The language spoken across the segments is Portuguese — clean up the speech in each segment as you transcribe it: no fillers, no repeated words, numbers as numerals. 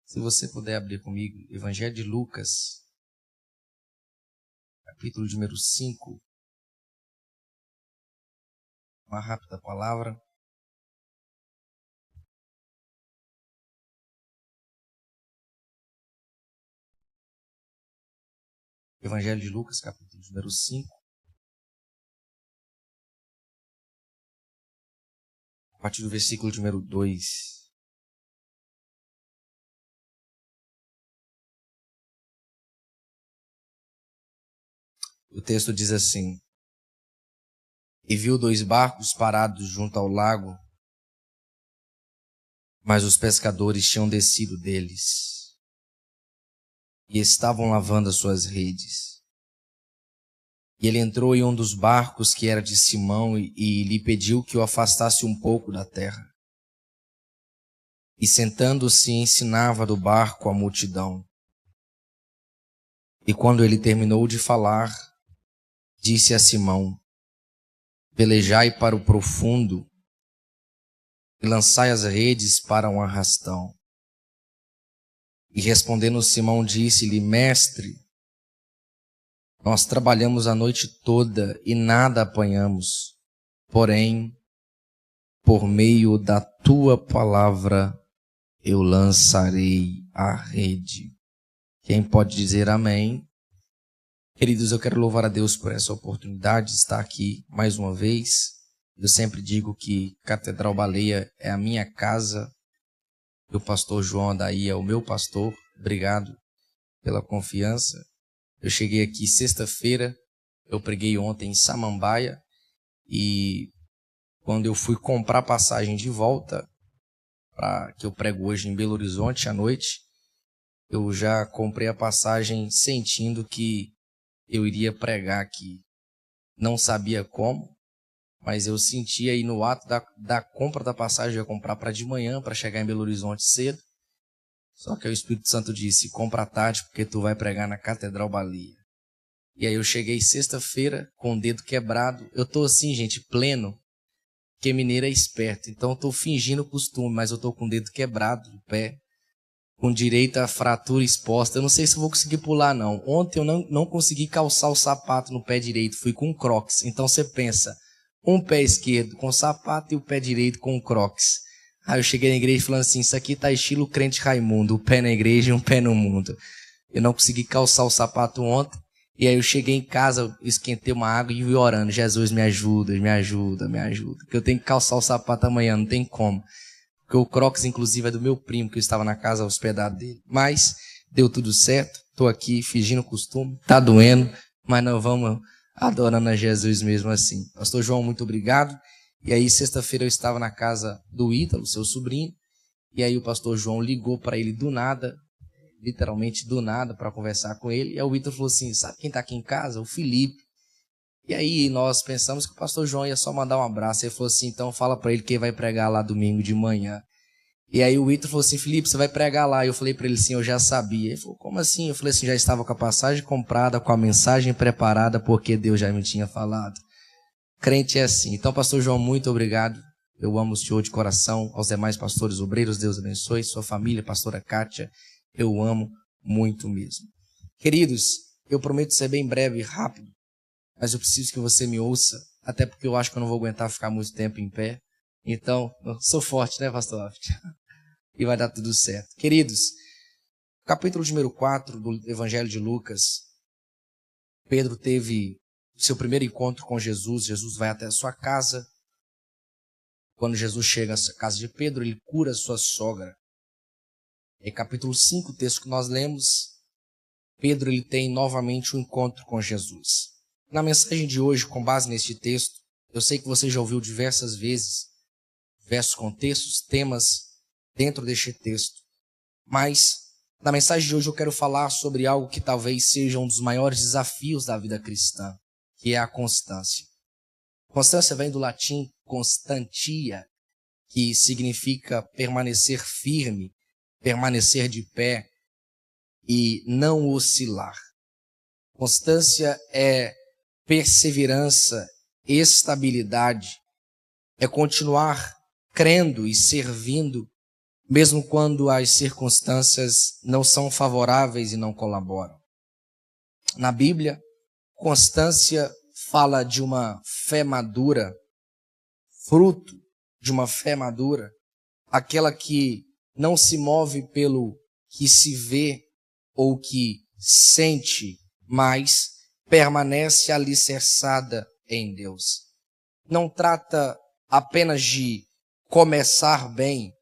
Se você puder abrir comigo, Evangelho de Lucas, capítulo número 5. Uma rápida palavra. Evangelho de Lucas, capítulo número 5. A partir do versículo número 2. O texto diz assim: E viu 2 barcos parados junto ao lago, mas os pescadores tinham descido deles e estavam lavando as suas redes. E ele entrou em um dos barcos, que era de Simão, e lhe pediu que o afastasse um pouco da terra. E sentando-se, ensinava do barco a multidão. E quando ele terminou de falar, disse a Simão: Velejai para o profundo e lançai as redes para um arrastão. E respondendo Simão, disse-lhe: Mestre, nós trabalhamos a noite toda e nada apanhamos, porém, por meio da tua palavra, eu lançarei a rede. Quem pode dizer amém? Queridos, eu quero louvar a Deus por essa oportunidade de estar aqui mais uma vez. Eu sempre digo que Catedral Baleia é a minha casa, e o pastor João Adaí é o meu pastor. Obrigado pela confiança. Eu cheguei aqui sexta-feira, eu preguei ontem em Samambaia, e quando eu fui comprar passagem de volta, que eu prego hoje em Belo Horizonte à noite, eu já comprei a passagem sentindo que eu iria pregar aqui. Não sabia como, mas eu senti aí no ato da compra da passagem, eu ia comprar para de manhã, para chegar em Belo Horizonte cedo. Só que o Espírito Santo disse: compra à tarde, porque tu vai pregar na Catedral Baleia. E aí eu cheguei sexta-feira com o dedo quebrado. Eu tô assim, gente, pleno, porque mineiro é esperto. Então eu tô fingindo costume, mas eu tô com o dedo quebrado do pé, com direito à fratura exposta. Eu não sei se eu vou conseguir pular, não. Ontem eu não consegui calçar o sapato no pé direito, fui com Crocs. Então você pensa, um pé esquerdo com sapato e o pé direito com Crocs. Aí eu cheguei na igreja falando assim: isso aqui tá estilo crente Raimundo, um pé na igreja e um pé no mundo. Eu não consegui calçar o sapato ontem, e aí eu cheguei em casa, esquentei uma água e fui orando: Jesus, me ajuda, me ajuda, me ajuda, porque eu tenho que calçar o sapato amanhã, não tem como. Porque o Crocs, inclusive, é do meu primo, que eu estava na casa hospedado dele. Mas deu tudo certo, estou aqui fingindo costume, tá doendo, mas nós vamos adorando a Jesus mesmo assim. Pastor João, muito obrigado. E aí, sexta-feira eu estava na casa do Ítalo, seu sobrinho, e aí o pastor João ligou para ele do nada, literalmente do nada, para conversar com ele. E aí o Ítalo falou assim: sabe quem está aqui em casa? O Felipe. E aí nós pensamos que o pastor João ia só mandar um abraço. Ele falou assim: então fala para ele que ele vai pregar lá domingo de manhã. E aí o Ítalo falou assim: Felipe, você vai pregar lá? E eu falei para ele assim: eu já sabia. Ele falou: como assim? Eu falei assim: já estava com a passagem comprada, com a mensagem preparada, porque Deus já me tinha falado. Crente é assim. Então, pastor João, muito obrigado. Eu amo o senhor de coração. Aos demais pastores obreiros, Deus abençoe. Sua família, pastora Kátia, eu amo muito mesmo. Queridos, eu prometo ser bem breve e rápido, mas eu preciso que você me ouça, até porque eu acho que eu não vou aguentar ficar muito tempo em pé. Então, eu sou forte, né, pastor Loft? E vai dar tudo certo. Queridos, capítulo número 4 do Evangelho de Lucas, Pedro teve seu primeiro encontro com Jesus. Jesus vai até a sua casa. Quando Jesus chega à casa de Pedro, ele cura a sua sogra. Em capítulo 5, o texto que nós lemos, Pedro ele tem novamente um encontro com Jesus. Na mensagem de hoje, com base neste texto, eu sei que você já ouviu diversas vezes diversos contextos, temas dentro deste texto. Mas na mensagem de hoje eu quero falar sobre algo que talvez seja um dos maiores desafios da vida cristã, que é a constância. Constância vem do latim constantia, que significa permanecer firme, permanecer de pé e não oscilar. Constância é perseverança, estabilidade, é continuar crendo e servindo mesmo quando as circunstâncias não são favoráveis e não colaboram. Na Bíblia, constância fala de uma fé madura, fruto de uma fé madura, aquela que não se move pelo que se vê ou que sente, mas permanece alicerçada em Deus. Não trata apenas de começar bem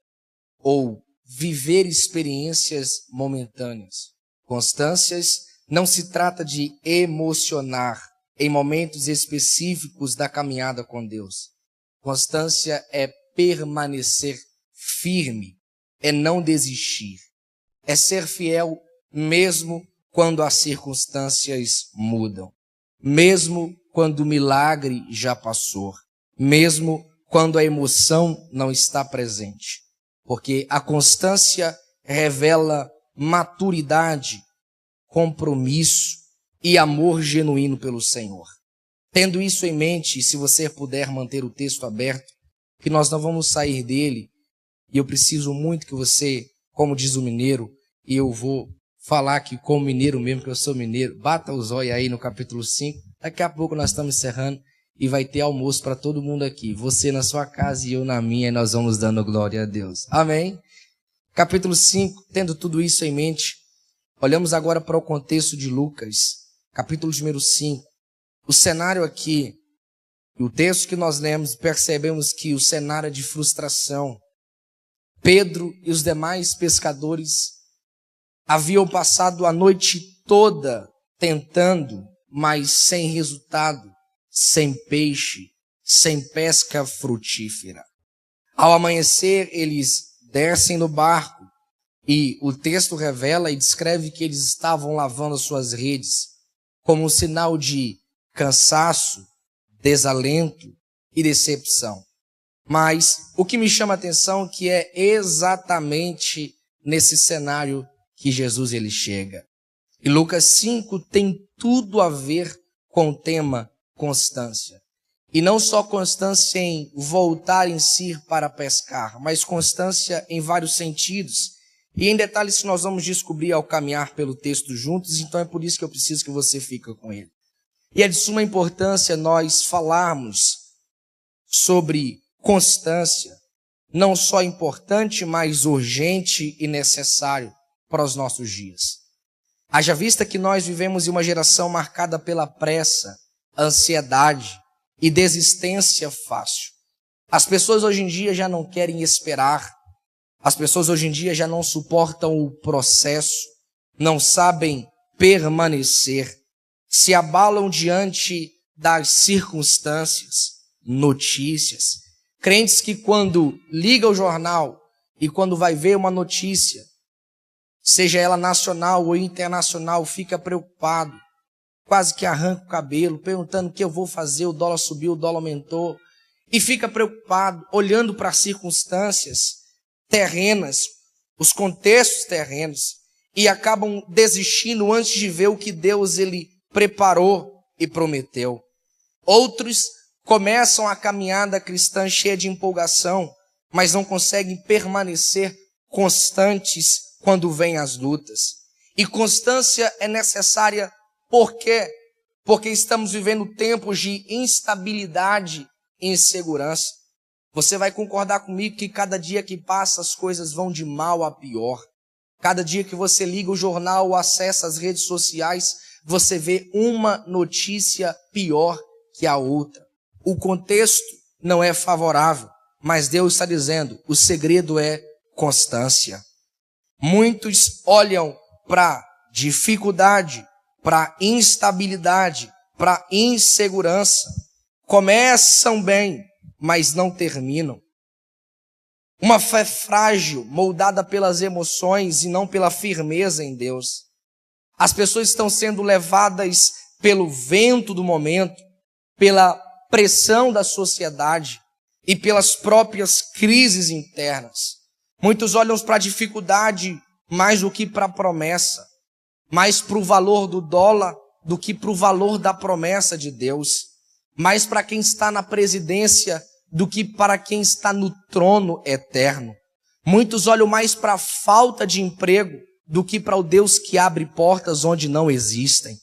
ou viver experiências momentâneas. Constâncias não se trata de emocionar em momentos específicos da caminhada com Deus. Constância é permanecer firme, é não desistir, é ser fiel mesmo quando as circunstâncias mudam, mesmo quando o milagre já passou, mesmo quando a emoção não está presente. Porque a constância revela maturidade, compromisso e amor genuíno pelo Senhor. Tendo isso em mente, se você puder manter o texto aberto, que nós não vamos sair dele, e eu preciso muito que você, como diz o mineiro, e eu vou falar aqui como mineiro mesmo, que eu sou mineiro, bata os olhos aí no capítulo 5, daqui a pouco nós estamos encerrando, e vai ter almoço para todo mundo aqui, você na sua casa e eu na minha, e nós vamos dando glória a Deus. Amém? Capítulo 5, tendo tudo isso em mente, olhamos agora para o contexto de Lucas, capítulo número 5. O cenário aqui, o texto que nós lemos, percebemos que o cenário é de frustração. Pedro e os demais pescadores haviam passado a noite toda tentando, mas sem resultado, sem peixe, sem pesca frutífera. Ao amanhecer, eles descem no barco e o texto revela e descreve que eles estavam lavando suas redes como um sinal de cansaço, desalento e decepção. Mas o que me chama a atenção é que é exatamente nesse cenário que Jesus ele chega. E Lucas 5 tem tudo a ver com o tema constância. E não só constância em voltar em si para pescar, mas constância em vários sentidos. E em detalhes que nós vamos descobrir ao caminhar pelo texto juntos, então é por isso que eu preciso que você fique com ele. E é de suma importância nós falarmos sobre constância, não só importante, mas urgente e necessário para os nossos dias. Haja vista que nós vivemos em uma geração marcada pela pressa, ansiedade e desistência fácil. As pessoas hoje em dia já não querem esperar, as pessoas hoje em dia já não suportam o processo, não sabem permanecer, se abalam diante das circunstâncias, notícias. Crentes que quando liga o jornal e quando vai ver uma notícia, seja ela nacional ou internacional, fica preocupado, quase que arranca o cabelo, perguntando o que eu vou fazer, o dólar subiu, o dólar aumentou, e fica preocupado, olhando para as circunstâncias terrenas, os contextos terrenos, e acabam desistindo antes de ver o que Deus ele preparou e prometeu. Outros começam a caminhada cristã cheia de empolgação, mas não conseguem permanecer constantes quando vêm as lutas. E constância é necessária por quê? Porque estamos vivendo tempos de instabilidade e insegurança. Você vai concordar comigo que cada dia que passa as coisas vão de mal a pior. Cada dia que você liga o jornal ou acessa as redes sociais, você vê uma notícia pior que a outra. O contexto não é favorável, mas Deus está dizendo, o segredo é constância. Muitos olham para dificuldade, para instabilidade, para insegurança. Começam bem, mas não terminam. Uma fé frágil, moldada pelas emoções e não pela firmeza em Deus. As pessoas estão sendo levadas pelo vento do momento, pela pressão da sociedade e pelas próprias crises internas. Muitos olham para a dificuldade mais do que para a promessa, mais para o valor do dólar do que para o valor da promessa de Deus, mais para quem está na presidência do que para quem está no trono eterno. Muitos olham mais para a falta de emprego do que para o Deus que abre portas onde não existem.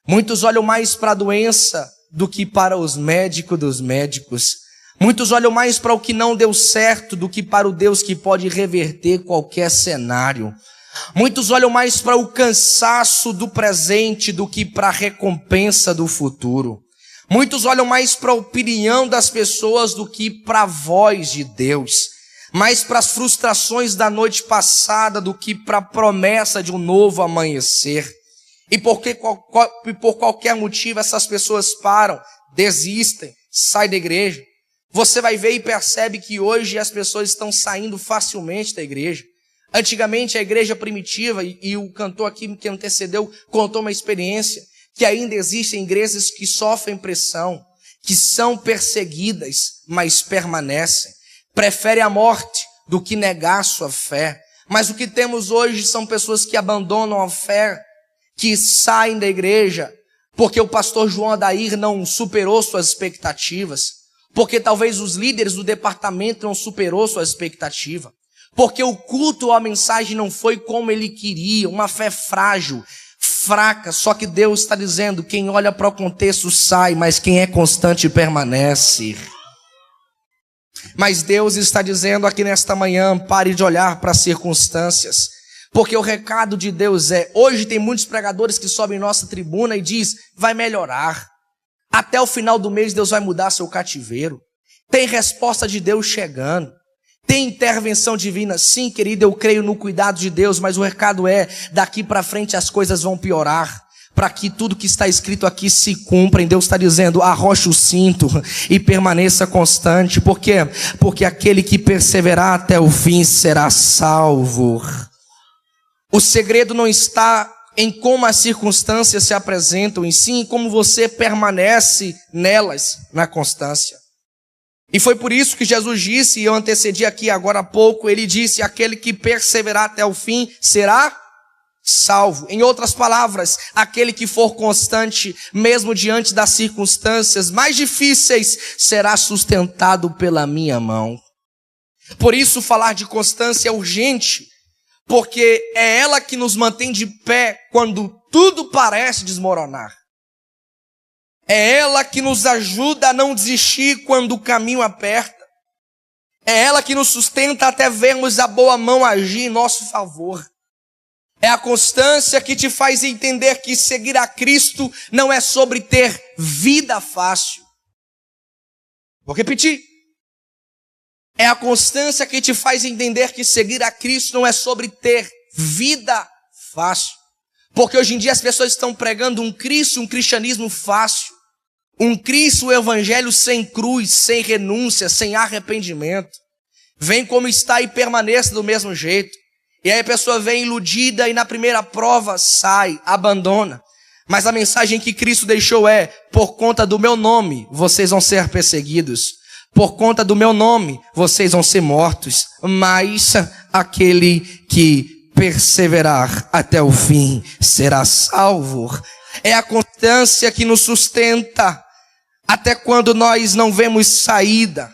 Muitos olham mais para a doença do que para os médicos dos médicos. Muitos olham mais para o que não deu certo do que para o Deus que pode reverter qualquer cenário. Muitos olham mais para o cansaço do presente do que para a recompensa do futuro. Muitos olham mais para a opinião das pessoas do que para a voz de Deus. Mais para as frustrações da noite passada do que para a promessa de um novo amanhecer. E por qualquer motivo essas pessoas param, desistem, saem da igreja. Você vai ver e percebe que hoje as pessoas estão saindo facilmente da igreja. Antigamente a igreja primitiva, e o cantor aqui que antecedeu contou uma experiência, que ainda existem igrejas que sofrem pressão, que são perseguidas, mas permanecem. Preferem a morte do que negar sua fé. Mas o que temos hoje são pessoas que abandonam a fé, que saem da igreja, porque o pastor João Adair não superou suas expectativas, porque talvez os líderes do departamento não superou sua expectativa, porque o culto ou a mensagem não foi como ele queria, uma fé frágil, fraca. Só que Deus está dizendo, quem olha para o contexto sai, mas quem é constante permanece. Mas Deus está dizendo aqui nesta manhã, pare de olhar para as circunstâncias, porque o recado de Deus é, hoje tem muitos pregadores que sobem em nossa tribuna e diz, vai melhorar, até o final do mês Deus vai mudar seu cativeiro, tem resposta de Deus chegando, tem intervenção divina. Sim, querido, eu creio no cuidado de Deus, mas o recado é, daqui para frente as coisas vão piorar, para que tudo que está escrito aqui se cumpra. Deus está dizendo, arroche o cinto e permaneça constante. Por quê? Porque aquele que perseverar até o fim será salvo. O segredo não está em como as circunstâncias se apresentam, em sim em como você permanece nelas, na constância. E foi por isso que Jesus disse, e eu antecedi aqui agora há pouco, ele disse, aquele que perseverar até o fim será salvo. Em outras palavras, aquele que for constante, mesmo diante das circunstâncias mais difíceis, será sustentado pela minha mão. Por isso falar de constância é urgente, porque é ela que nos mantém de pé quando tudo parece desmoronar. É ela que nos ajuda a não desistir quando o caminho aperta. É ela que nos sustenta até vermos a boa mão agir em nosso favor. É a constância que te faz entender que seguir a Cristo não é sobre ter vida fácil. Vou repetir. É a constância que te faz entender que seguir a Cristo não é sobre ter vida fácil. Porque hoje em dia as pessoas estão pregando um Cristo, um cristianismo fácil. Um Cristo, um evangelho sem cruz, sem renúncia, sem arrependimento. Vem como está e permaneça do mesmo jeito. E aí a pessoa vem iludida e na primeira prova sai, abandona. Mas a mensagem que Cristo deixou é, por conta do meu nome, vocês vão ser perseguidos. Por conta do meu nome, vocês vão ser mortos. Mas aquele que perseverar até o fim será salvo. É a constância que nos sustenta até quando nós não vemos saída.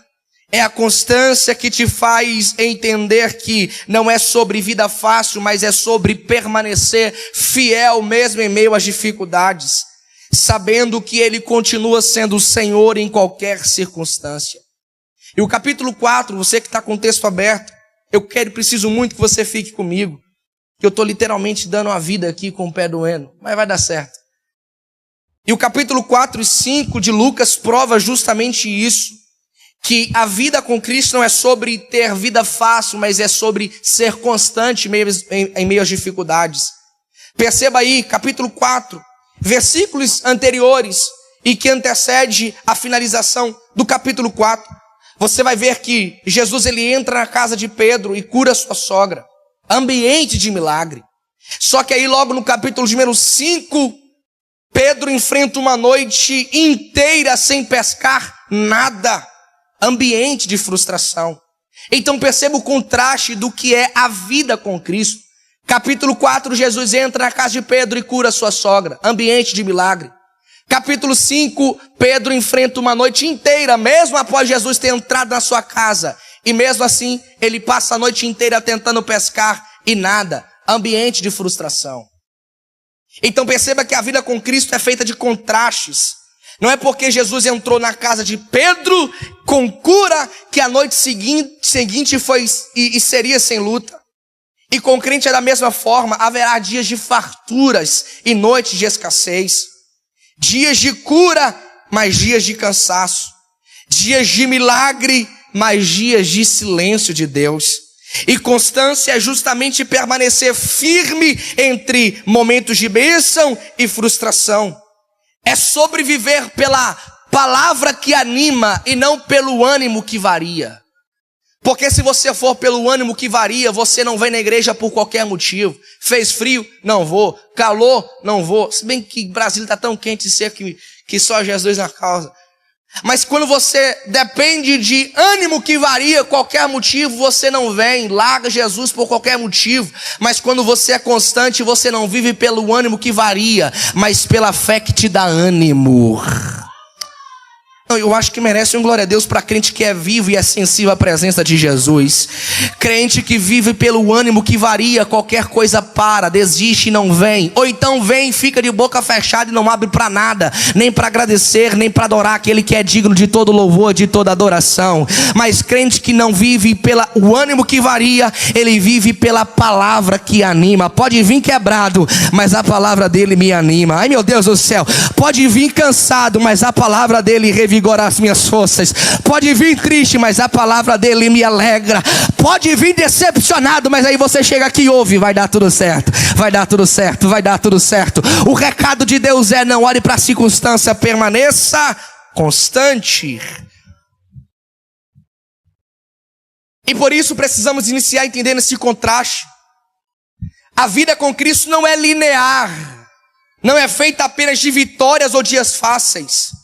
É a constância que te faz entender que não é sobre vida fácil, mas é sobre permanecer fiel mesmo em meio às dificuldades, sabendo que Ele continua sendo o Senhor em qualquer circunstância. E o capítulo 4, você que está com o texto aberto, eu preciso muito que você fique comigo, que eu estou literalmente dando a vida aqui com o pé doendo, mas vai dar certo. E o capítulo 4 e 5 de Lucas prova justamente isso, que a vida com Cristo não é sobre ter vida fácil, mas é sobre ser constante em meio às dificuldades. Perceba aí, capítulo 4, versículos anteriores e que antecede a finalização do capítulo 4. Você vai ver que Jesus ele entra na casa de Pedro e cura sua sogra. Ambiente de milagre. Só que aí logo no capítulo número 5, Pedro enfrenta uma noite inteira sem pescar nada. Ambiente de frustração. Então perceba o contraste do que é a vida com Cristo. Capítulo 4, Jesus entra na casa de Pedro e cura sua sogra. Ambiente de milagre. Capítulo 5, Pedro enfrenta uma noite inteira, mesmo após Jesus ter entrado na sua casa, e mesmo assim ele passa a noite inteira tentando pescar e nada. Ambiente de frustração. Então perceba que a vida com Cristo é feita de contrastes. Não é porque Jesus entrou na casa de Pedro com cura que a noite seguinte foi e seria sem luta. E com o crente é da mesma forma, haverá dias de farturas e noites de escassez. Dias de cura, mas dias de cansaço. Dias de milagre, mas dias de silêncio de Deus. E constância é justamente permanecer firme entre momentos de bênção e frustração. É sobreviver pela palavra que anima e não pelo ânimo que varia. Porque se você for pelo ânimo que varia, você não vem na igreja por qualquer motivo. Fez frio? Não vou. Calor? Não vou. Se bem que Brasília está tão quente e seco que só Jesus na causa. Mas quando você depende de ânimo que varia, qualquer motivo, você não vem, larga Jesus por qualquer motivo. Mas quando você é constante, você não vive pelo ânimo que varia, mas pela fé que te dá ânimo. Eu acho que merece um glória a Deus para crente que é vivo e é sensível à presença de Jesus. Crente que vive pelo ânimo que varia, qualquer coisa para, desiste e não vem. Ou então vem e fica de boca fechada e não abre para nada, nem para agradecer, nem para adorar aquele que é digno de todo louvor, de toda adoração. Mas crente que não vive pelo ânimo que varia, ele vive pela palavra que anima. Pode vir quebrado, mas a palavra dele me anima. Ai meu Deus do céu, pode vir cansado, mas a palavra dele revigora as minhas forças. Pode vir triste, mas a palavra dele me alegra. Pode vir decepcionado, mas aí você chega aqui e ouve, vai dar tudo certo, vai dar tudo certo, vai dar tudo certo. O recado de Deus é: não olhe para a circunstância, permaneça constante. E por isso precisamos iniciar entendendo esse contraste. A vida com Cristo não é linear, não é feita apenas de vitórias ou dias fáceis.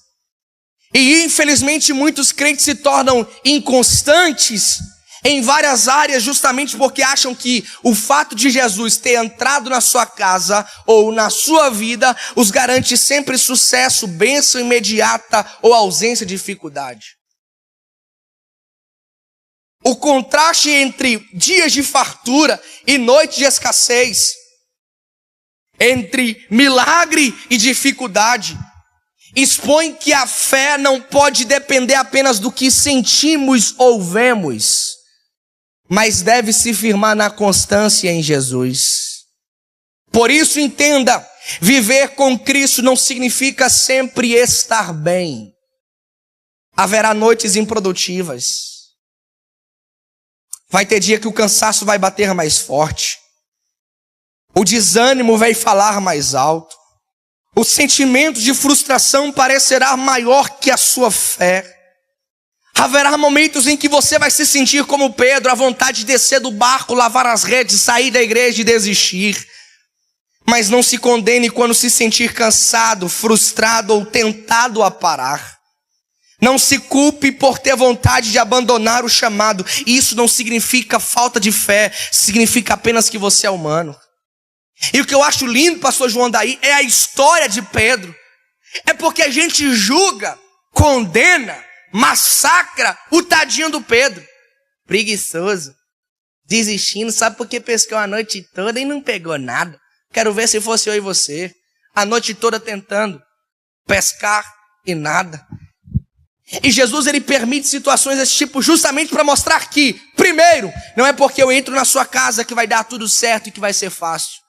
E infelizmente muitos crentes se tornam inconstantes em várias áreas justamente porque acham que o fato de Jesus ter entrado na sua casa ou na sua vida os garante sempre sucesso, bênção imediata ou ausência de dificuldade. O contraste entre dias de fartura e noites de escassez, entre milagre e dificuldade, expõe que a fé não pode depender apenas do que sentimos ou vemos, mas deve se firmar na constância em Jesus. Por isso entenda, viver com Cristo não significa sempre estar bem. Haverá noites improdutivas. Vai ter dia que o cansaço vai bater mais forte. O desânimo vai falar mais alto. O sentimento de frustração parecerá maior que a sua fé. Haverá momentos em que você vai se sentir como Pedro, a vontade de descer do barco, lavar as redes, sair da igreja e desistir. Mas não se condene quando se sentir cansado, frustrado ou tentado a parar. Não se culpe por ter vontade de abandonar o chamado. Isso não significa falta de fé, significa apenas que você é humano. E o que eu acho lindo, pastor João, daí é a história de Pedro. É porque a gente julga, condena, massacra o tadinho do Pedro. Preguiçoso, desistindo, sabe por que pescou a noite toda e não pegou nada? Quero ver se fosse eu e você. A noite toda tentando pescar e nada. E Jesus, ele permite situações desse tipo justamente para mostrar que, primeiro, não é porque eu entro na sua casa que vai dar tudo certo e que vai ser fácil.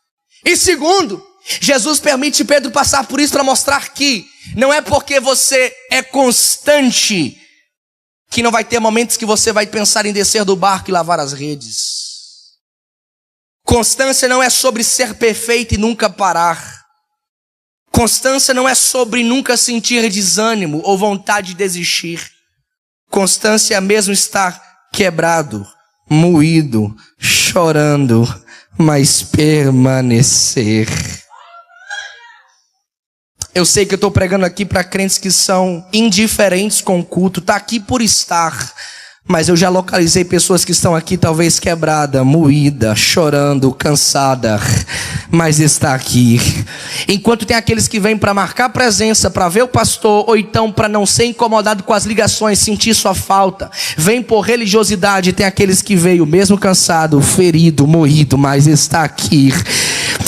E segundo, Jesus permite Pedro passar por isso para mostrar que não é porque você é constante que não vai ter momentos que você vai pensar em descer do barco e lavar as redes. Constância não é sobre ser perfeito e nunca parar. Constância não é sobre nunca sentir desânimo ou vontade de desistir. Constância é mesmo estar quebrado, moído, chorando, mas permanecer. Eu sei que eu estou pregando aqui para crentes que são indiferentes com o culto, está aqui por estar, Mas eu já localizei pessoas que estão aqui talvez quebrada, moída, chorando, cansada, mas está aqui. Enquanto tem aqueles que vêm para marcar presença, para ver o pastor, ou então para não ser incomodado com as ligações, sentir sua falta, vem por religiosidade. Tem aqueles que veio mesmo cansado, ferido, moído, mas está aqui.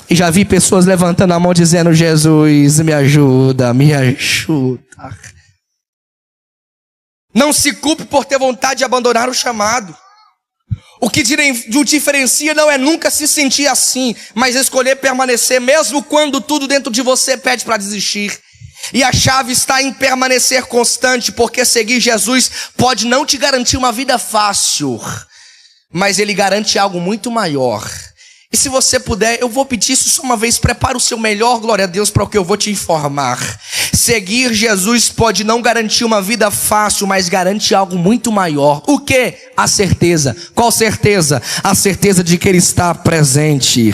E já vi pessoas levantando a mão dizendo: Jesus, me ajuda, me ajuda. Não se culpe por ter vontade de abandonar o chamado. O que o diferencia não é nunca se sentir assim, mas escolher permanecer mesmo quando tudo dentro de você pede para desistir. E a chave está em permanecer constante, porque seguir Jesus pode não te garantir uma vida fácil, mas ele garante algo muito maior. E se você puder, eu vou pedir isso só uma vez, prepara o seu melhor, glória a Deus, para o que eu vou te informar. Seguir Jesus pode não garantir uma vida fácil, mas garante algo muito maior. O quê? A certeza. Qual certeza? A certeza de que Ele está presente,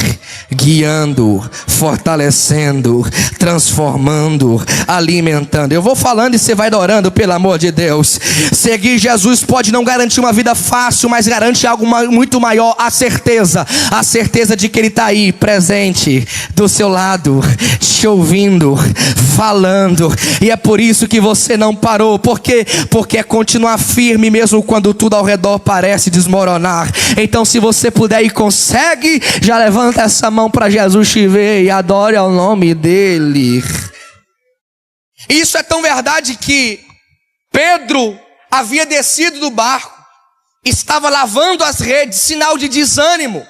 guiando, fortalecendo, transformando, alimentando. Eu vou falando e você vai orando, pelo amor de Deus. Seguir Jesus pode não garantir uma vida fácil, mas garante algo muito maior. A certeza de que Ele está aí, presente, do seu lado, te ouvindo, falando. E é por isso que você não parou. Por quê? Porque é continuar firme mesmo quando tudo ao redor parece desmoronar. Então, se você puder e consegue, já levanta essa mão para Jesus te ver e adore ao nome dele. Isso é tão verdade que Pedro havia descido do barco, estava lavando as redes, sinal de desânimo,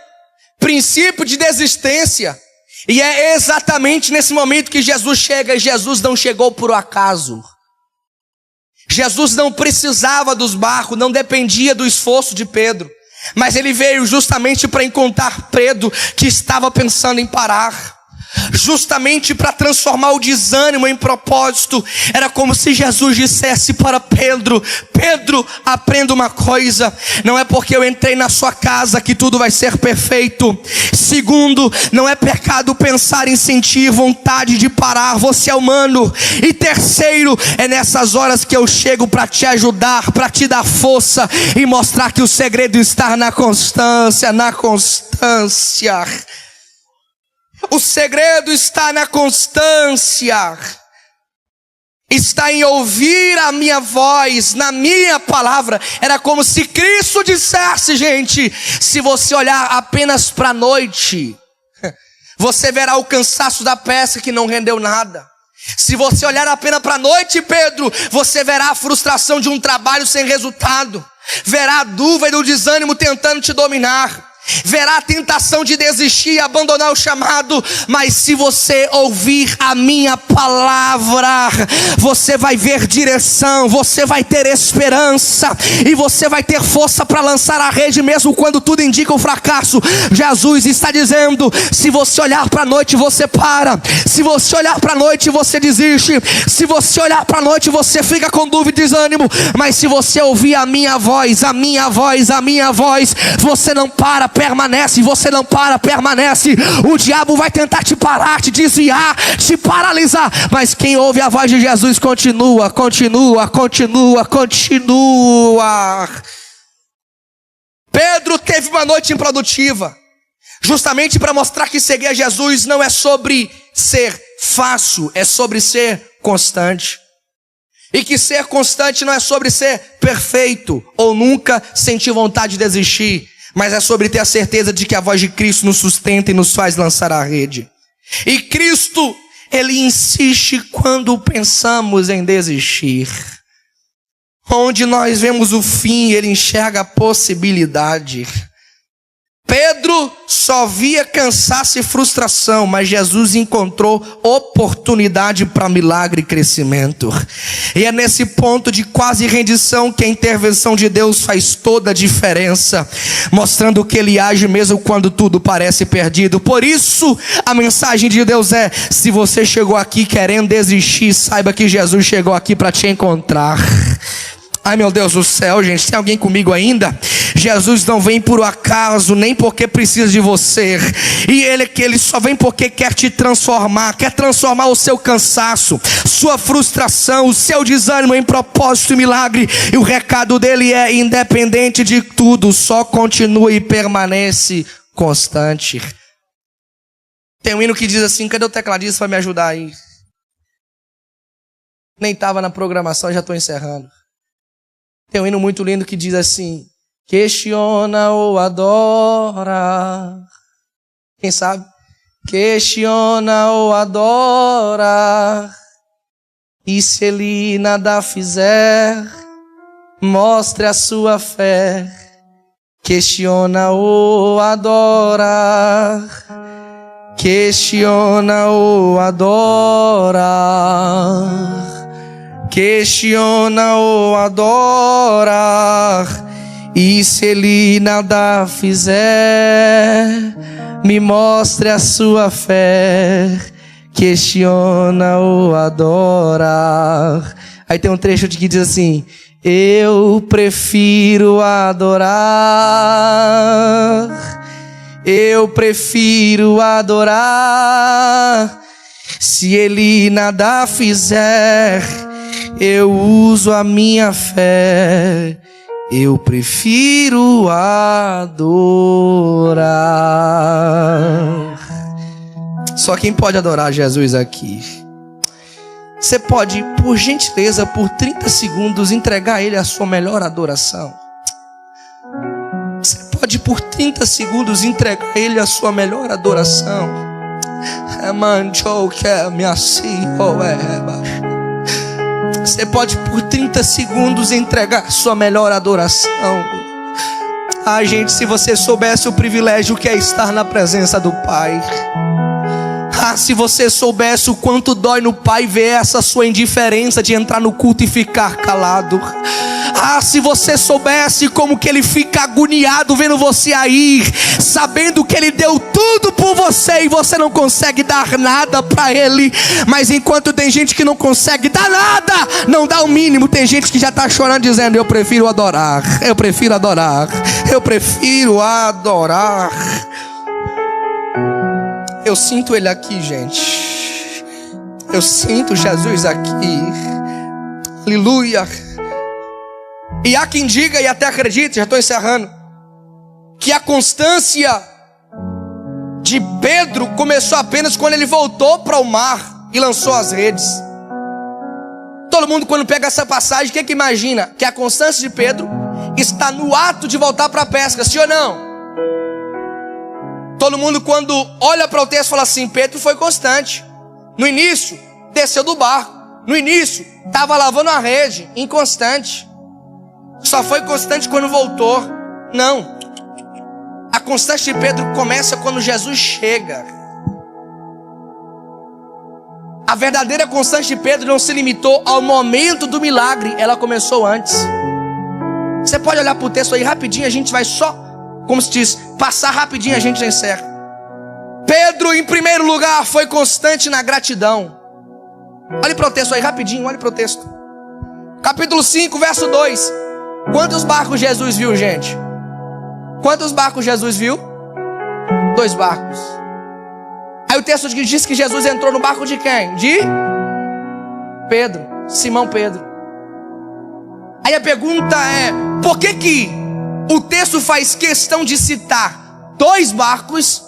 princípio de desistência. E é exatamente nesse momento que Jesus chega. E Jesus não chegou por acaso. Jesus não precisava dos barcos, não dependia do esforço de Pedro, mas ele veio justamente para encontrar Pedro, que estava pensando em parar, justamente para transformar o desânimo em propósito. Era como se Jesus dissesse para Pedro: Pedro, aprenda uma coisa, não é porque eu entrei na sua casa que tudo vai ser perfeito. Segundo, não é pecado pensar em sentir vontade de parar, você é humano. E terceiro, é nessas horas que eu chego para te ajudar, para te dar força e mostrar que o segredo está na constância, O segredo está na constância, está em ouvir a minha voz, na minha palavra. Era como se Cristo dissesse: gente, se você olhar apenas para a noite, você verá o cansaço da pesca que não rendeu nada. Se você olhar apenas para a noite, Pedro, você verá a frustração de um trabalho sem resultado, verá a dúvida e o desânimo tentando te dominar, verá a tentação de desistir e abandonar o chamado. Mas se você ouvir a minha palavra, você vai ver direção, você vai ter esperança e você vai ter força para lançar a rede mesmo quando tudo indica o fracasso. Jesus está dizendo: se você olhar para a noite, você para. Se você olhar para a noite, você desiste. Se você olhar para a noite, você fica com dúvida e desânimo. Mas se você ouvir a minha voz, você não para, permanece. Você não para, permanece. O diabo vai tentar te parar, te desviar, te paralisar, mas quem ouve a voz de Jesus continua. Pedro teve uma noite improdutiva, justamente para mostrar que seguir a Jesus não é sobre ser fácil, é sobre ser constante. E que ser constante não é sobre ser perfeito ou nunca sentir vontade de desistir, mas é sobre ter a certeza de que a voz de Cristo nos sustenta e nos faz lançar a rede. E Cristo, Ele insiste quando pensamos em desistir. Onde nós vemos o fim, Ele enxerga a possibilidade. Pedro só via cansaço e frustração, mas Jesus encontrou oportunidade para milagre e crescimento. E é nesse ponto de quase rendição que a intervenção de Deus faz toda a diferença, mostrando que Ele age mesmo quando tudo parece perdido. Por isso a mensagem de Deus é: se você chegou aqui querendo desistir, saiba que Jesus chegou aqui para te encontrar. Ai, meu Deus do céu, gente, tem alguém comigo ainda? Jesus não vem por acaso, nem porque precisa de você. E ele só vem porque quer te transformar, quer transformar o seu cansaço, sua frustração, o seu desânimo em propósito e milagre. E o recado dele é: independente de tudo, só continua e permanece constante. Tem um hino que diz assim, cadê o tecladista para me ajudar aí? Nem estava na programação, já estou encerrando. Tem um hino muito lindo que diz assim: questiona ou adora. Quem sabe? Questiona ou adora, e se ele nada fizer, mostre a sua fé. Questiona ou adora, questiona ou adora, questiona ou adora, e se ele nada fizer, me mostre a sua fé. Questiona ou adora. Aí tem um trecho que diz assim: eu prefiro adorar, eu prefiro adorar. Se ele nada fizer, eu uso a minha fé. Eu prefiro adorar. Só quem pode adorar Jesus aqui. Você pode, por gentileza, por 30 segundos, entregar a Ele a sua melhor adoração. Você pode, por 30 segundos, entregar a Ele a sua melhor adoração. Você pode, por 30 segundos, entregar a sua melhor adoração. Ah, gente, se você soubesse o privilégio que é estar na presença do Pai. Ah, se você soubesse o quanto dói no Pai ver essa sua indiferença de entrar no culto e ficar calado. Ah, se você soubesse como que Ele fica agoniado vendo você aí, sabendo que Ele deu tudo por você e você não consegue dar nada para Ele. Mas enquanto tem gente que não consegue dar nada, não dá o mínimo, tem gente que já está chorando dizendo: eu prefiro adorar, eu prefiro adorar, eu prefiro adorar. Eu sinto Ele aqui, gente. Eu sinto Jesus aqui. Aleluia. E há quem diga, e até acredite, já estou encerrando, que a constância de Pedro começou apenas quando ele voltou para o mar e lançou as redes. Todo mundo, quando pega essa passagem, o que imagina? Que a constância de Pedro está no ato de voltar para a pesca, sim ou não? Todo mundo, quando olha para o texto, fala assim: Pedro foi constante. No início, desceu do barco. No início, estava lavando a rede, inconstante. Só foi constante quando voltou. Não. A constância de Pedro começa quando Jesus chega. A verdadeira constância de Pedro não se limitou ao momento do milagre. Ela começou antes. Você pode olhar para o texto aí rapidinho. A gente vai só, como se diz, passar rapidinho, a gente já encerra. Pedro, em primeiro lugar, foi constante na gratidão. Olhe para o texto aí rapidinho, olhe para o texto. Capítulo 5, verso 2. Quantos barcos Jesus viu, gente? Quantos barcos Jesus viu? 2 barcos. Aí o texto diz que Jesus entrou no barco de quem? De Pedro, Simão Pedro. Aí a pergunta é: por que o texto faz questão de citar 2 barcos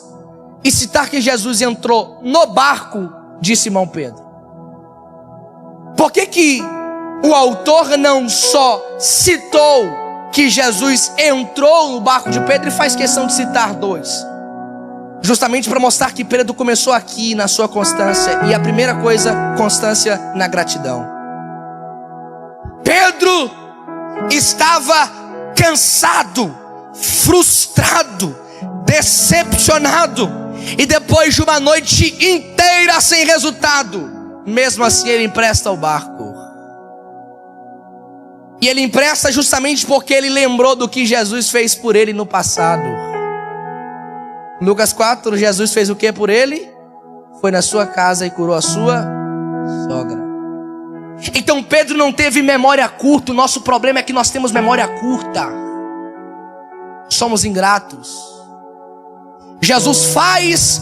e citar que Jesus entrou no barco de Simão Pedro? Por que o autor não só citou que Jesus entrou no barco de Pedro e faz questão de citar 2? Justamente para mostrar que Pedro começou aqui na sua constância. E a primeira coisa, constância na gratidão. Pedro estava cansado, frustrado, decepcionado, e depois de uma noite inteira sem resultado, mesmo assim ele empresta o barco. E ele empresta justamente porque ele lembrou do que Jesus fez por ele no passado. Lucas 4, Jesus fez o que por ele? Foi na sua casa e curou a sua sogra. Então Pedro não teve memória curta. O nosso problema é que nós temos memória curta. somos ingratos. Jesus faz,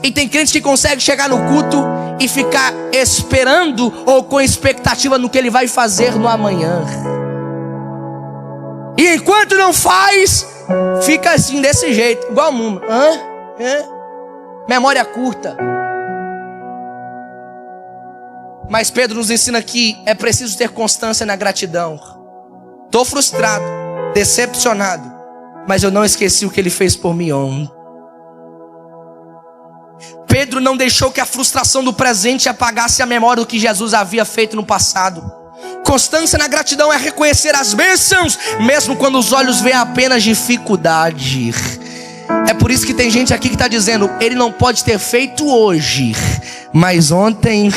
e tem crente que consegue chegar no culto e ficar esperando ou com expectativa no que ele vai fazer no amanhã. E enquanto não faz, fica assim, desse jeito, igual o mundo. Memória curta. Mas Pedro nos ensina que é preciso ter constância na gratidão. Estou frustrado, decepcionado, mas eu não esqueci o que ele fez por mim ontem. Pedro não deixou que a frustração do presente apagasse a memória do que Jesus havia feito no passado. Constância na gratidão é reconhecer as bênçãos, mesmo quando os olhos veem apenas dificuldade. É por isso que tem gente aqui que está dizendo: ele não pode ter feito hoje, mas ontem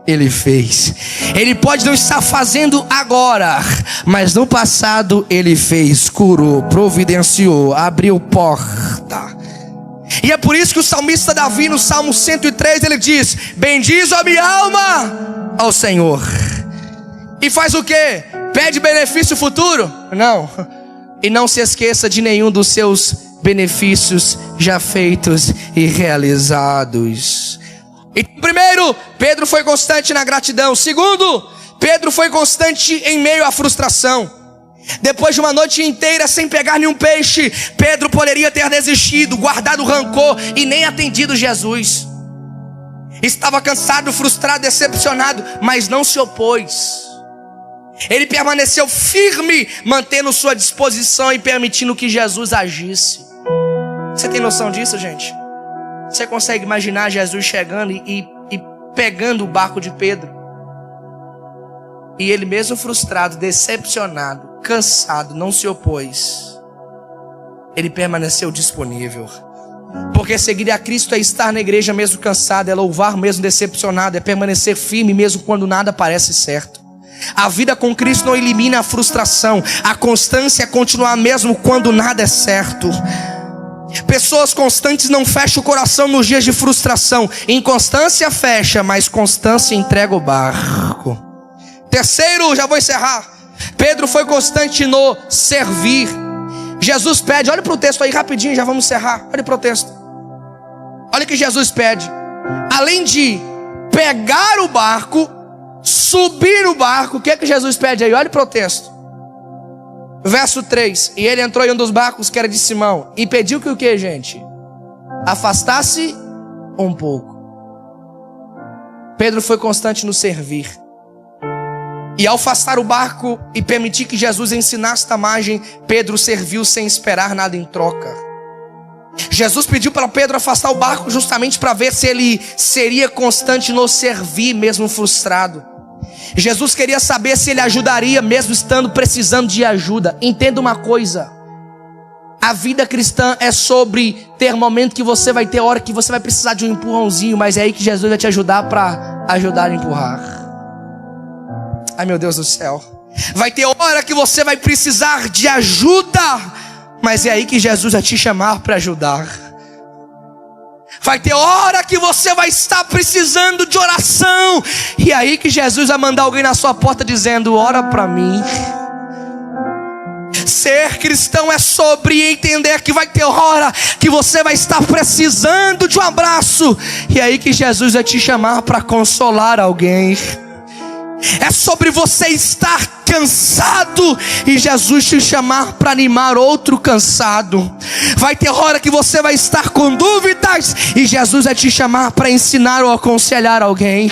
ele fez. Ele pode não estar fazendo agora, mas no passado ele fez, curou, providenciou, abriu porta. E é por isso que o salmista Davi, no Salmo 103, ele diz: bendiz a minha alma ao Senhor. E faz o quê? Pede benefício futuro? Não. E não se esqueça de nenhum dos seus benefícios já feitos e realizados. E primeiro, Pedro foi constante na gratidão. Segundo, Pedro foi constante em meio à frustração. Depois de uma noite inteira sem pegar nenhum peixe, Pedro poderia ter desistido, guardado rancor e nem atendido Jesus. Estava cansado, frustrado, decepcionado, mas não se opôs. Ele permaneceu firme, mantendo sua disposição e permitindo que Jesus agisse. Você tem noção disso, gente? Você consegue imaginar Jesus chegando e pegando o barco de Pedro? E ele mesmo frustrado, decepcionado, cansado, não se opôs. Ele permaneceu disponível. Porque seguir a Cristo é estar na igreja mesmo cansado, é louvar mesmo decepcionado, é permanecer firme mesmo quando nada parece certo. A vida com Cristo não elimina a frustração. A constância é continuar mesmo quando nada é certo. Pessoas constantes não fecham o coração nos dias de frustração. Inconstância fecha, mas constância entrega o barco. Terceiro, já vou encerrar. Pedro foi constante no servir. Jesus pede, olha para o texto aí rapidinho, já vamos encerrar. Olha para o texto. Olha o que Jesus pede. Além de pegar o barco, subir o barco, o que é que Jesus pede aí? Olha para o texto. Verso 3. E ele entrou em um dos barcos que era de Simão e pediu que o que, gente? Afastasse um pouco. Pedro foi constante no servir. E ao afastar o barco e permitir que Jesus ensinasse a margem, Pedro serviu sem esperar nada em troca. Jesus pediu para Pedro afastar o barco justamente para ver se ele seria constante no servir, mesmo frustrado. Jesus queria saber se ele ajudaria mesmo estando precisando de ajuda. Entenda uma coisa: a vida cristã é sobre ter momento que você vai ter hora que você vai precisar de um empurrãozinho, mas é aí que Jesus vai te ajudar para ajudar a empurrar. Ai, meu Deus do céu. Vai ter hora que você vai precisar de ajuda, mas é aí que Jesus vai te chamar para ajudar. Vai ter hora que você vai estar precisando de oração, e é aí que Jesus vai mandar alguém na sua porta dizendo: ora para mim. Ser cristão é sobre entender que vai ter hora que você vai estar precisando de um abraço, e é aí que Jesus vai te chamar para consolar alguém. É sobre você estar cansado e Jesus te chamar para animar outro cansado. Vai ter hora que você vai estar com dúvidas e Jesus vai te chamar para ensinar ou aconselhar alguém.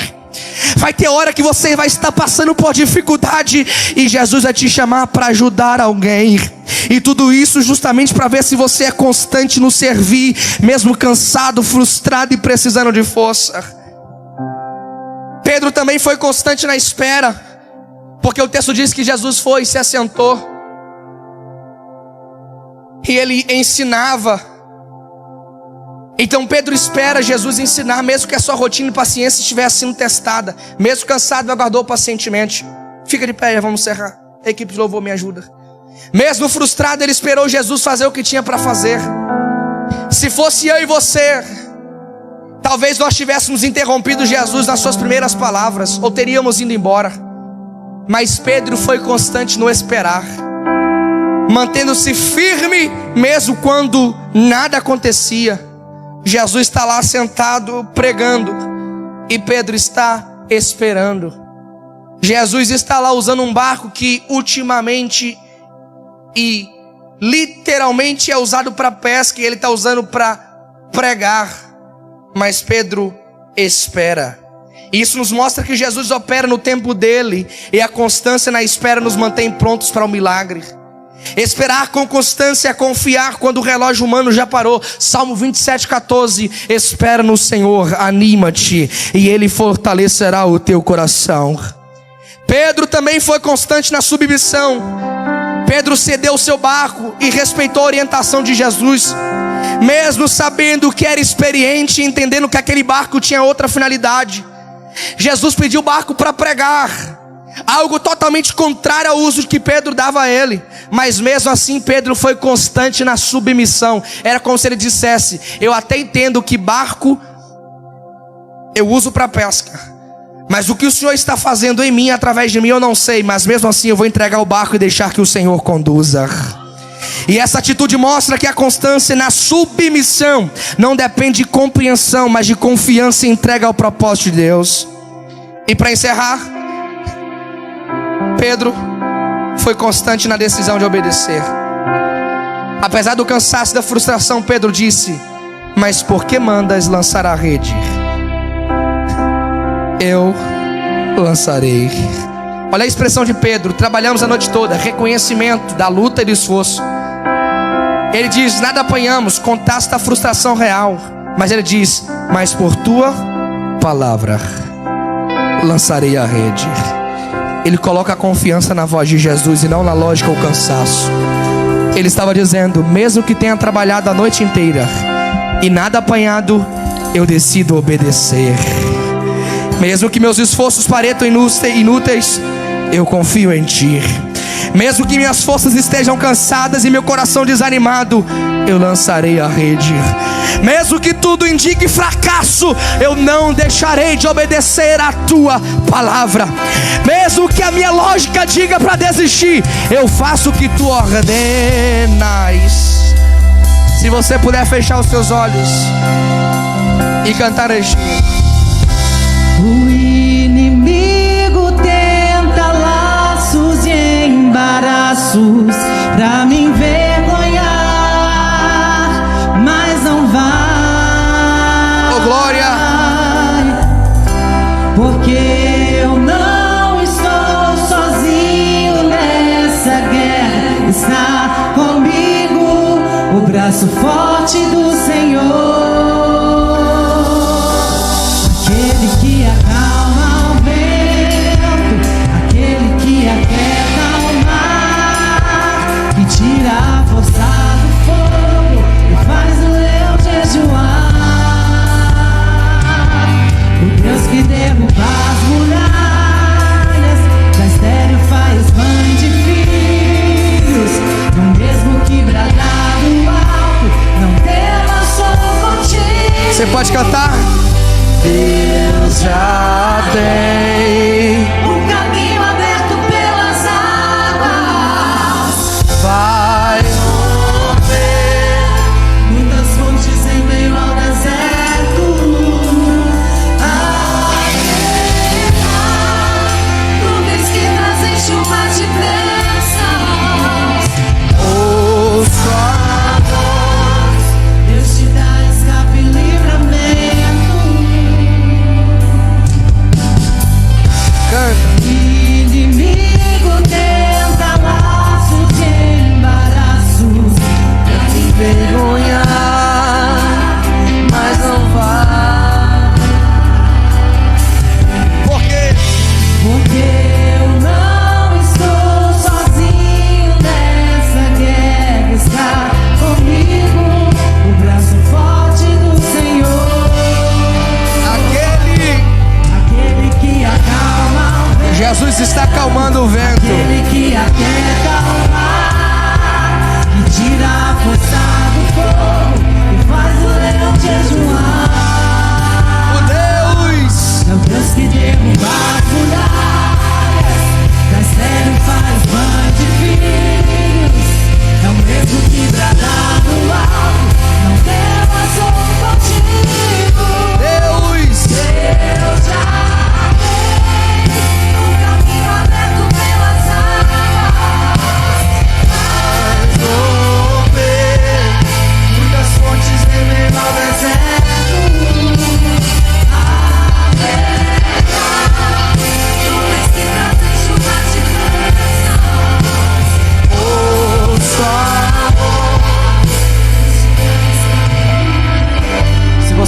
Vai ter hora que você vai estar passando por dificuldade e Jesus vai te chamar para ajudar alguém. E tudo isso justamente para ver se você é constante no servir, mesmo cansado, frustrado e precisando de força. Pedro também foi constante na espera, porque o texto diz que Jesus foi e se assentou, e ele ensinava. Então Pedro espera Jesus ensinar, mesmo que a sua rotina e paciência estivesse sendo testada. Mesmo cansado, aguardou pacientemente. Fica de pé, vamos encerrar. A equipe de louvor me ajuda. Mesmo frustrado, ele esperou Jesus fazer o que tinha para fazer. Se fosse eu e você, talvez nós tivéssemos interrompido Jesus nas suas primeiras palavras, ou teríamos ido embora. Mas Pedro foi constante no esperar. mantendo-se firme mesmo quando nada acontecia. Jesus está lá sentado pregando e Pedro está esperando. Jesus está lá usando um barco que ultimamente e literalmente é usado para pesca, e ele está usando para pregar. Mas Pedro espera. Isso nos mostra que Jesus opera no tempo dele, e a constância na espera nos mantém prontos para o milagre. Esperar com constância é confiar quando o relógio humano já parou. Salmo 27:14. Espera no Senhor, anima-te, e Ele fortalecerá o teu coração. Pedro também foi constante na submissão. Pedro cedeu o seu barco e respeitou a orientação de Jesus, mesmo sabendo que era experiente e entendendo que aquele barco tinha outra finalidade. Jesus pediu o barco para pregar, algo totalmente contrário ao uso que Pedro dava a ele. Mas mesmo assim Pedro foi constante na submissão. Era como se ele dissesse: eu até entendo que barco eu uso para pesca, mas o que o Senhor está fazendo em mim, através de mim, eu não sei. Mas mesmo assim eu vou entregar o barco e deixar que o Senhor conduza. E essa atitude mostra que a constância na submissão não depende de compreensão, mas de confiança e entrega ao propósito de Deus. E para encerrar, Pedro foi constante na decisão de obedecer. Apesar do cansaço e da frustração, Pedro disse: mas por que mandas lançar a rede? Eu lançarei. Olha a expressão de Pedro: trabalhamos a noite toda, reconhecimento da luta e do esforço. Ele diz: nada apanhamos, contaste a frustração real. Mas ele diz: mas por tua palavra lançarei a rede. Ele coloca a confiança na voz de Jesus e não na lógica ou cansaço. Ele estava dizendo: mesmo que tenha trabalhado a noite inteira e nada apanhado, eu decido obedecer. Mesmo que meus esforços pareçam inúteis, eu confio em Ti. Mesmo que minhas forças estejam cansadas e meu coração desanimado, eu lançarei a rede. Mesmo que tudo indique fracasso, eu não deixarei de obedecer a Tua palavra. Mesmo que a minha lógica diga para desistir, eu faço o que Tu ordenas. Se você puder fechar os seus olhos e cantar este: o inimigo tenta laços e embaraços pra me envergonhar, mas não vai. Oh, glória! Porque eu não estou sozinho nessa guerra. Está comigo o braço forte do Senhor. Que acalma o vento, aquele que aquieta o mar, que tira a força do fogo e faz o leão jejuar. O Deus que derruba as muralhas, da estéril faz mãe de filhos. Não mesmo que bradar do alto, não temas, sou contigo. Você pode cantar? Deus já tem um caminho aberto pelas águas. Vai romper muitas fontes em meio ao deserto. Nuvens que trazem chuva de bênçãos. ouça A voz, Deus te dá escape e livramento. canta.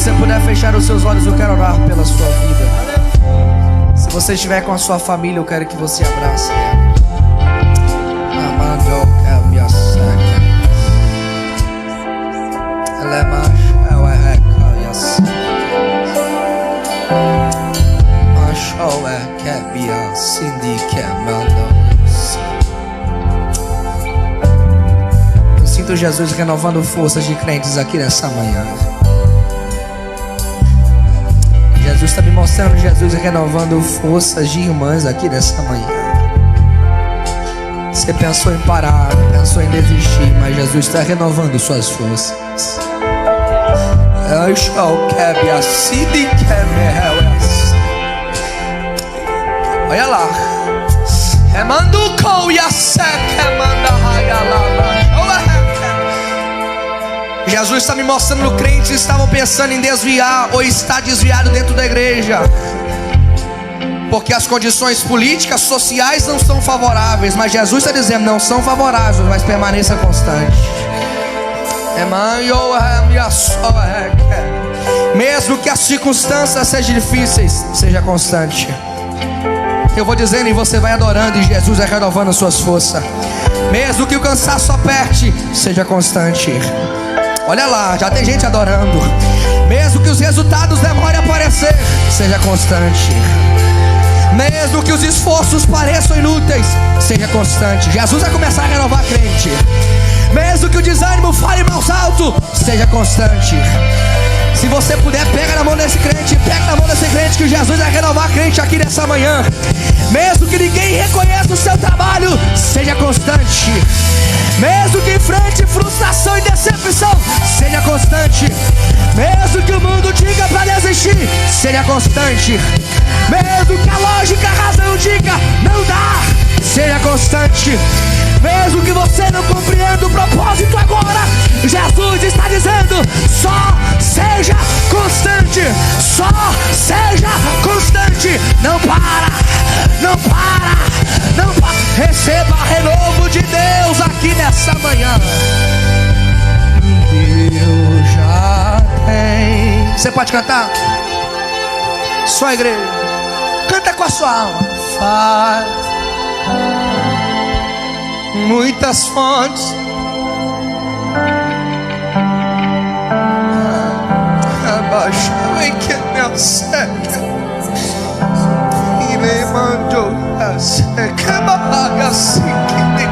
você puder fechar os seus olhos, eu quero orar pela sua vida. Se você estiver com a sua família, eu quero que você abrace ela. Eu sinto Jesus renovando forças de crentes aqui nessa manhã. Jesus está me mostrando Jesus renovando forças de irmãs aqui nessa manhã. Você pensou em parar, pensou em desistir, mas Jesus está renovando suas forças. Olha lá. Jesus está me mostrando que crentes estavam pensando em desviar ou está desviado dentro da igreja, porque as condições políticas, sociais não são favoráveis. Mas Jesus está dizendo, não são favoráveis, mas permaneça constante. Mesmo que as circunstâncias sejam difíceis, seja constante. Eu vou dizendo e você vai adorando, e Jesus vai renovando suas forças. Mesmo que o cansaço aperte, seja constante. Olha lá, já tem gente adorando. Mesmo que os resultados demorem a aparecer, seja constante. Mesmo que os esforços pareçam inúteis, seja constante. Jesus vai começar a renovar a crente. Mesmo que o desânimo fale mais alto, seja constante. Se você puder, pega na mão desse crente, que Jesus vai renovar a crente aqui nessa manhã. Mesmo que ninguém reconheça o seu trabalho, seja constante. Mesmo que enfrente frustração e decepção, seja constante. Mesmo que o mundo diga para desistir, seja constante. Mesmo que a lógica, a razão diga não dá, seja constante. Mesmo que você não compreenda o propósito agora, Jesus está dizendo, só seja constante. Só seja constante. Não para, não para, não para. Receba renovo de Deus aqui nessa manhã. Deus já tem. Você pode cantar? Só a igreja. Canta com a sua alma. Faz muitas fontes, abaixa e que me acerta e me mandou a seca barraga assim que me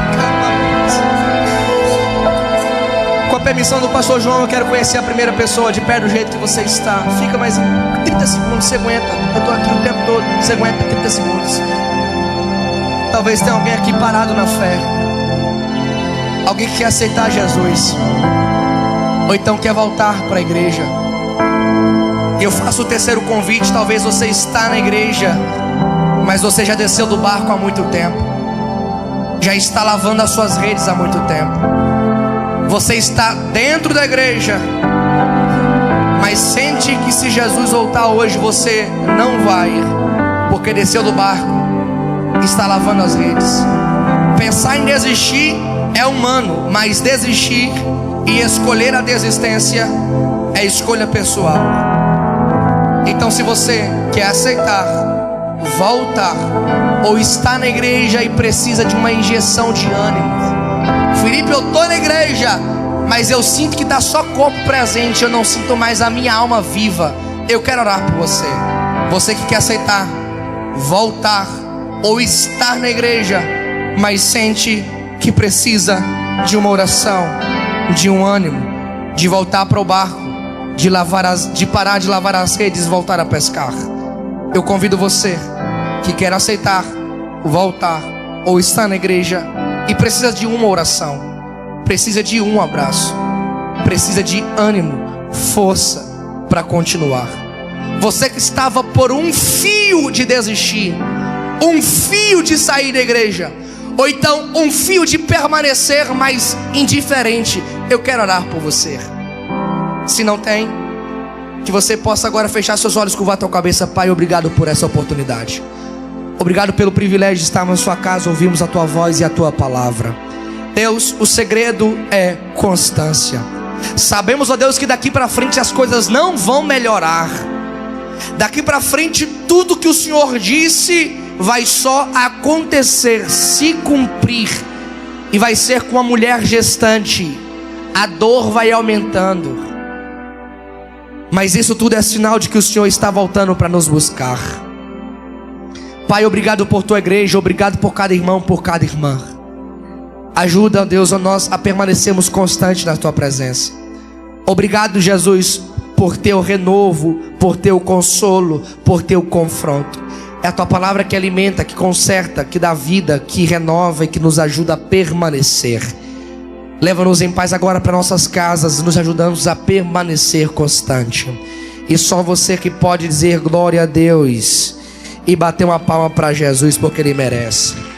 com a permissão do pastor João, eu quero conhecer a primeira pessoa de pé do jeito que você está. Fica mais 30 segundos, você aguenta. Eu estou aqui o tempo todo, você aguenta 30 segundos. Talvez tenha alguém aqui parado na fé, alguém que quer aceitar Jesus, ou então quer voltar para a igreja. E eu faço o terceiro convite. Talvez você está na igreja, mas você já desceu do barco há muito tempo, já está lavando as suas redes há muito tempo. Você está dentro da igreja, mas sente que se Jesus voltar hoje, você não vai, porque desceu do barco, está lavando as redes. Pensar em desistir é humano, mas desistir e escolher a desistência é escolha pessoal. Então, se você quer aceitar, voltar, ou está na igreja e precisa de uma injeção de ânimo, Felipe, eu estou na igreja, mas eu sinto que está só corpo presente, eu não sinto mais a minha alma viva. Eu quero orar por você. Você que quer aceitar, voltar, ou estar na igreja, mas sente que precisa de uma oração, de um ânimo, de voltar para o barco, de parar de lavar as redes e voltar a pescar. Eu convido você que quer aceitar, voltar, ou estar na igreja e precisa de uma oração, precisa de um abraço, precisa de ânimo, força para continuar. Você que estava por um fio de desistir, um fio de sair da igreja, ou então um fio de permanecer mais indiferente, eu quero orar por você. Se não tem, que você possa agora fechar seus olhos, curvar a tua cabeça. Pai, obrigado por essa oportunidade. Obrigado pelo privilégio de estarmos na sua casa, ouvimos a tua voz e a tua palavra. Deus, o segredo é constância. Sabemos, ó Deus, que daqui para frente as coisas não vão melhorar. Daqui para frente tudo que o Senhor disse vai só acontecer, se cumprir. E vai ser com a mulher gestante. A dor vai aumentando. Mas isso tudo é sinal de que o Senhor está voltando para nos buscar. Pai, obrigado por tua igreja. Obrigado por cada irmão, por cada irmã. Ajuda, Deus, a nós a permanecermos constantes na tua presença. Obrigado, Jesus, por teu renovo, por teu consolo, por teu confronto. É a tua palavra que alimenta, que conserta, que dá vida, que renova e que nos ajuda a permanecer. Leva-nos em paz agora para nossas casas, nos ajudando a permanecer constante. E só você que pode dizer glória a Deus e bater uma palma para Jesus, porque Ele merece.